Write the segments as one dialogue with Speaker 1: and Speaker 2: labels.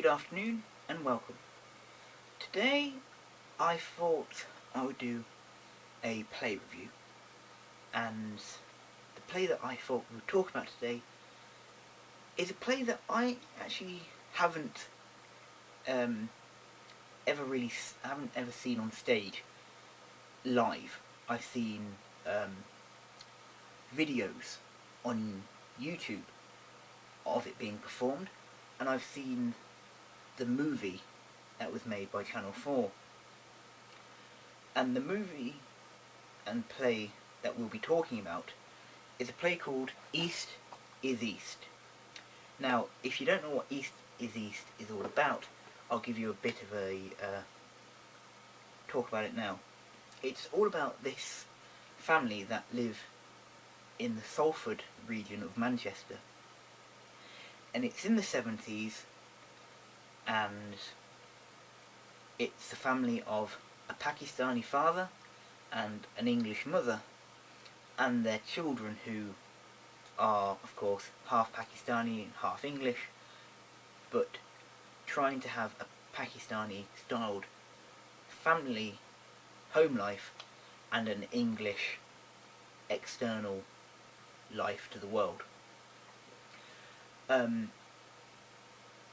Speaker 1: Good afternoon and welcome. Today I thought I would do a play review, and the play that I thought we would talk about today is a play that I actually haven't ever seen on stage live. I've seen videos on YouTube of it being performed, and I've seen the movie that was made by Channel 4. And the movie and play that we'll be talking about is a play called East is East. Now, if you don't know what East is East is all about, I'll give you a bit of a talk about it now. It's all about this family that live in the Salford region of Manchester, and it's in the 70s, and it's the family of a Pakistani father and an English mother, and their children, who are of course half Pakistani and half English, but trying to have a Pakistani styled family home life and an English external life to the world.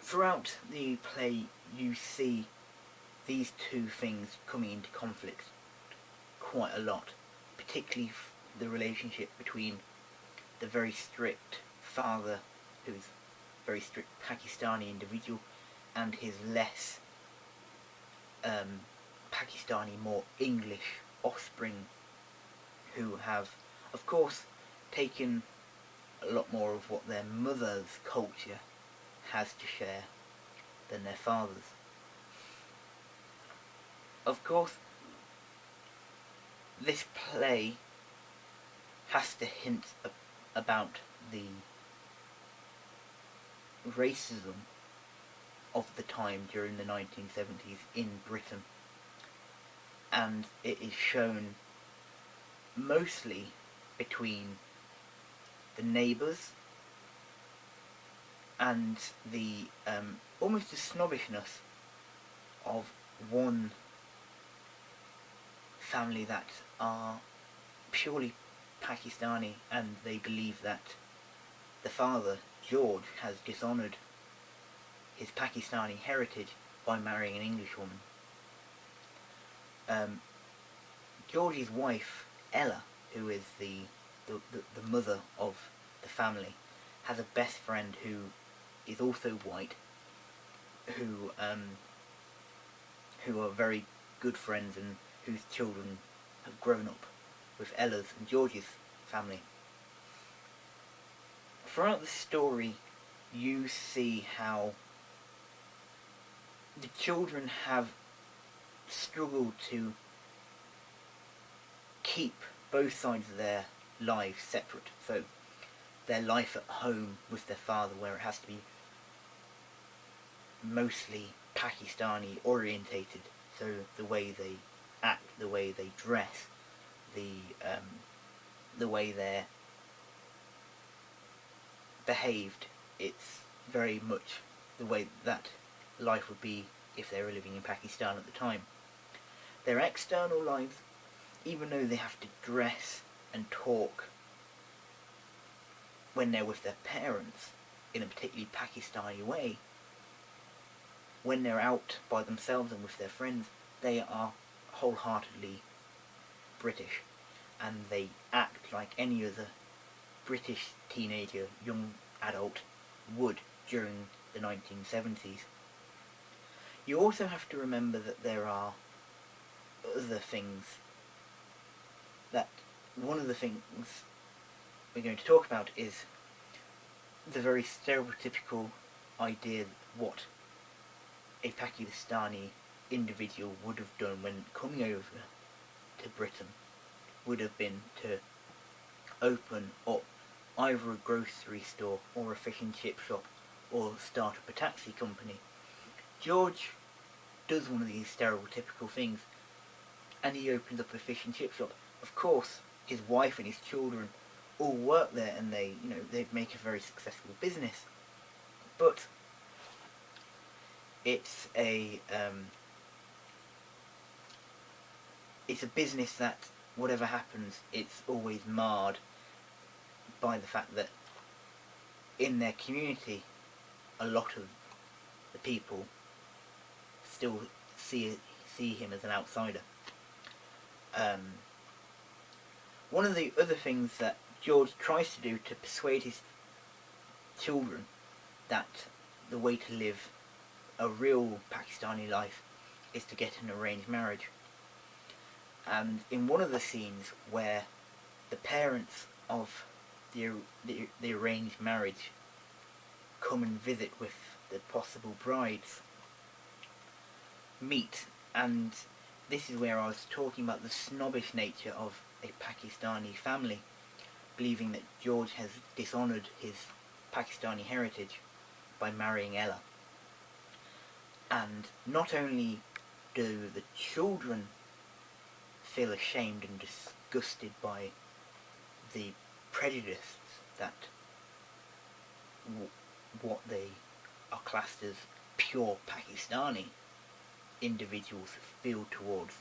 Speaker 1: Throughout the play you see these two things coming into conflict quite a lot, particularly the relationship between the very strict father, who's a very strict Pakistani individual, and his less Pakistani, more English offspring, who have of course taken a lot more of what their mother's culture has to share than their father's. Of course, this play has to hint about the racism of the time during the 1970s in Britain, and it is shown mostly between the neighbours and the almost the snobbishness of one family that are purely Pakistani, and they believe that the father, George, has dishonoured his Pakistani heritage by marrying an English woman. George's wife, Ella, who is the mother of the family, has a best friend who is also white, who are very good friends and whose children have grown up with Ella's and George's family. Throughout the story you see how the children have struggled to keep both sides of their lives separate. So their life at home with their father, where it has to be mostly Pakistani orientated, so the way they act, the way they dress, the way they're behaved, it's very much the way that life would be if they were living in Pakistan at the time. Their external lives, even though they have to dress and talk when they're with their parents in a particularly Pakistani way, when they're out by themselves and with their friends, they are wholeheartedly British, and they act like any other British teenager, young adult would during the 1970s. You also have to remember that there are other things, that one of the things we're going to talk about is the very stereotypical idea that what a Pakistani individual would have done when coming over to Britain would have been to open up either a grocery store or a fish and chip shop or start up a taxi company. George does one of these stereotypical things, and he opens up a fish and chip shop. Of course, his wife and his children all work there, and they make a very successful business. But it's a business that whatever happens, it's always marred by the fact that in their community, a lot of the people still see him as an outsider. One of the other things that George tries to do to persuade his children that the way to live a real Pakistani life is to get an arranged marriage. And in one of the scenes where the parents of the arranged marriage come and visit with the possible brides, meet, and this is where I was talking about the snobbish nature of a Pakistani family, believing that George has dishonoured his Pakistani heritage by marrying Ella. And not only do the children feel ashamed and disgusted by the prejudice that what they are classed as pure Pakistani individuals feel towards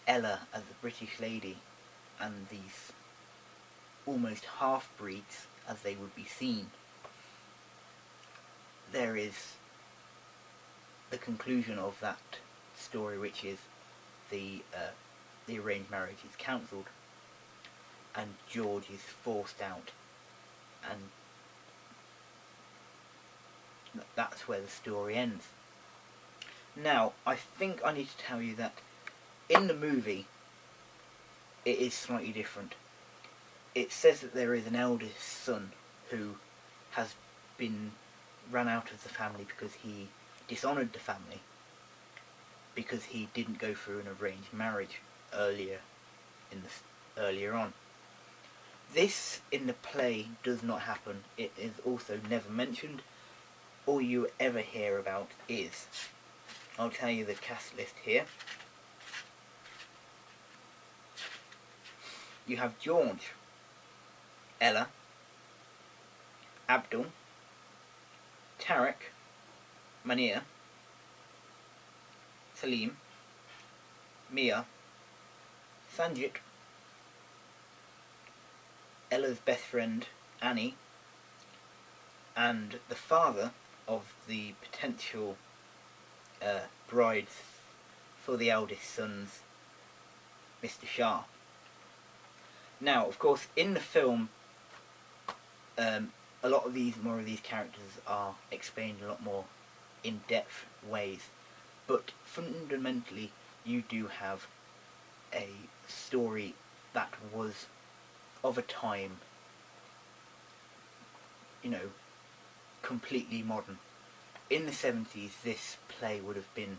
Speaker 1: Ella as a British lady and these almost half-breeds as they would be seen. There is the conclusion of that story, which is the arranged marriage is cancelled and George is forced out, and that's where the story ends. Now, I think I need to tell you that in the movie it is slightly different. It says that there is an eldest son who has been run out of the family because he dishonoured the family, because he didn't go through an arranged marriage earlier on. This in the play does not happen. It is also never mentioned. All you ever hear about is, I'll tell you the cast list here. You have George, Ella, Abdul, Tarek, Mania, Salim, Mia, Sanjit, Ella's best friend Annie, and the father of the potential brides for the eldest sons, Mr. Shah. Now, of course, in the film, a lot of these characters are explained a lot more in-depth ways, but fundamentally you do have a story that was of a time, completely modern. In the 70s, this play would have been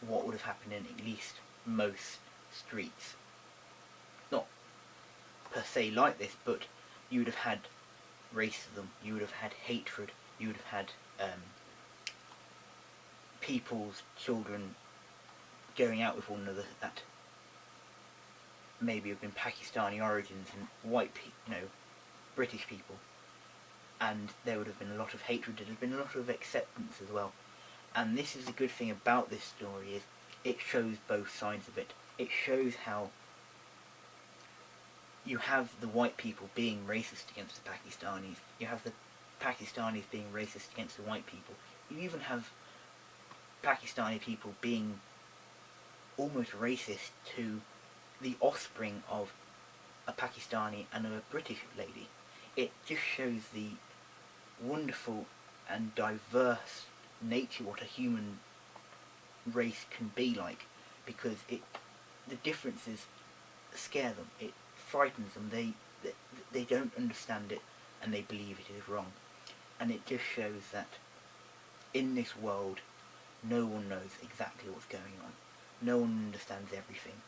Speaker 1: what would have happened in at least most streets. Not per se like this, but you would have had racism, you would have had hatred, you would have had people's children going out with one another that maybe have been Pakistani origins and white people, British people. And there would have been a lot of hatred, there would have been a lot of acceptance as well. And this is the good thing about this story, is it shows both sides of it. It shows how you have the white people being racist against the Pakistanis, you have the Pakistanis being racist against the white people, you even have Pakistani people being almost racist to the offspring of a Pakistani and a British lady. It just shows the wonderful and diverse nature what a human race can be like, because the differences scare them, it frightens them, they don't understand it and they believe it is wrong. And it just shows that in this world no one knows exactly what's going on, no one understands everything,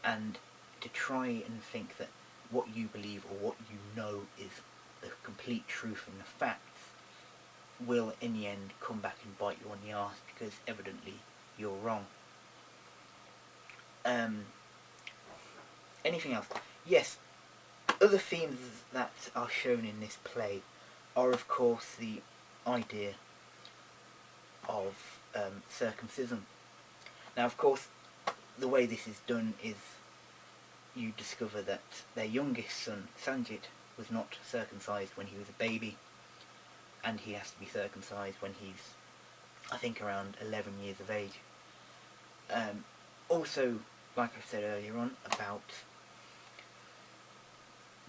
Speaker 1: and to try and think that what you believe or what you know is the complete truth and the facts will in the end come back and bite you on the arse, because evidently you're wrong. Anything else? Yes, other themes that are shown in this play are of course the idea of circumcision. Now, of course, the way this is done is you discover that their youngest son, Sanjit, was not circumcised when he was a baby, and he has to be circumcised when he's, I think, around 11 years of age. Also, like I said earlier on, about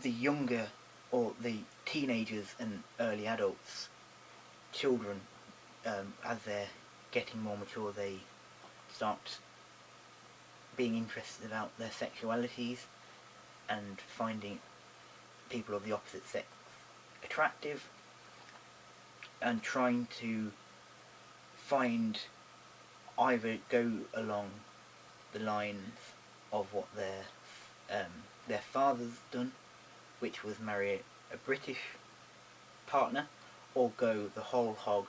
Speaker 1: the younger, or the teenagers and early adults, children, as they're getting more mature, they start being interested about their sexualities and finding people of the opposite sex attractive, and trying to find, either go along the lines of what their father's done, which was marry a British partner, or go the whole hog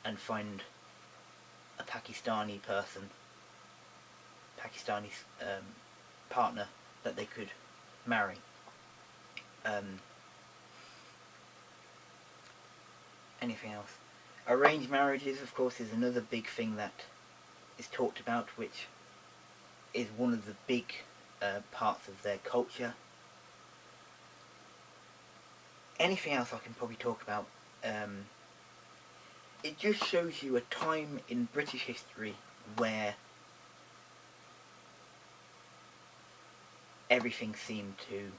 Speaker 1: and find a Pakistani partner that they could marry. Anything else? Arranged marriages, of course, is another big thing that is talked about, which is one of the big parts of their culture. Anything else I can probably talk about? It just shows you a time in British history where everything seemed to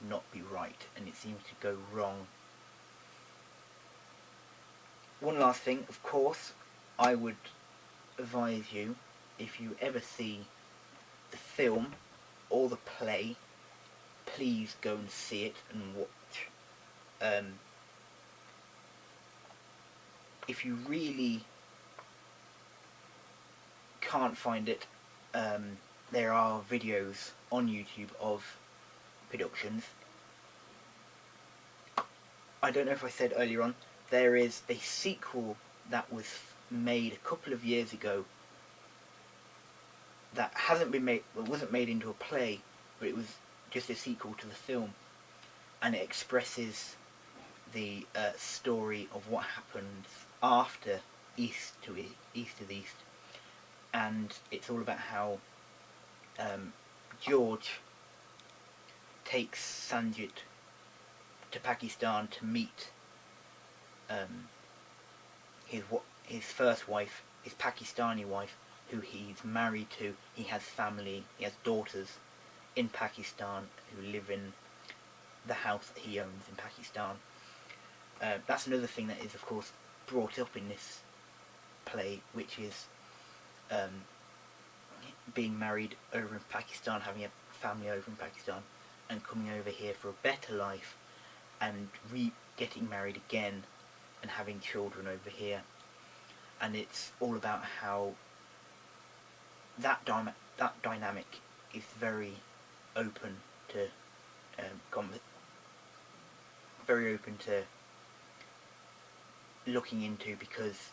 Speaker 1: not be right, and it seemed to go wrong. One last thing, of course, I would advise you, if you ever see the film or the play, please go and see it and watch. If you really can't find it, there are videos on YouTube of productions. I don't know if I said earlier on, there is a sequel that was made a couple of years ago that wasn't made into a play, but it was just a sequel to the film, and it expresses the story of what happens after East of the East, and it's all about how George takes Sanjit to Pakistan to meet his first wife, his Pakistani wife, who he's married to. He has family, he has daughters in Pakistan who live in the house that he owns in Pakistan. That's another thing that is, of course, brought up in this play, which is being married over in Pakistan, having a family over in Pakistan, and coming over here for a better life, and getting married again, and having children over here. And it's all about how that dynamic is very open to looking into, because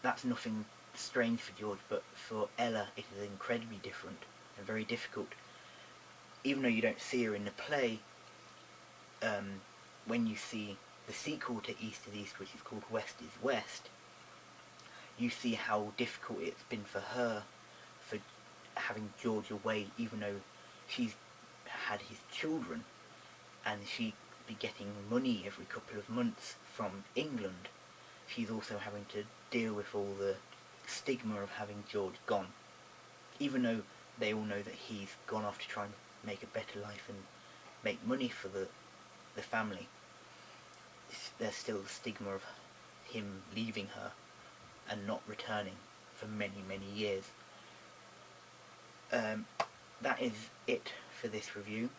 Speaker 1: that's nothing strange for George, but for Ella it is incredibly different and very difficult. Even though you don't see her in the play, when you see the sequel to East of the East, which is called West is West, you see how difficult it's been for her, for having George away, even though she's had his children, and she'd be getting money every couple of months from England. She's also having to deal with all the stigma of having George gone, even though they all know that he's gone off to try and make a better life and make money for the family. There's still the stigma of him leaving her and not returning for many, many years. That is it for this review.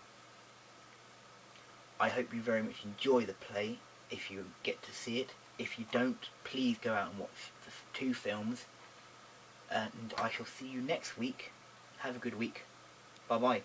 Speaker 1: I hope you very much enjoy the play if you get to see it. If you don't, please go out and watch the two films, and I shall see you next week. Have a good week. Bye bye.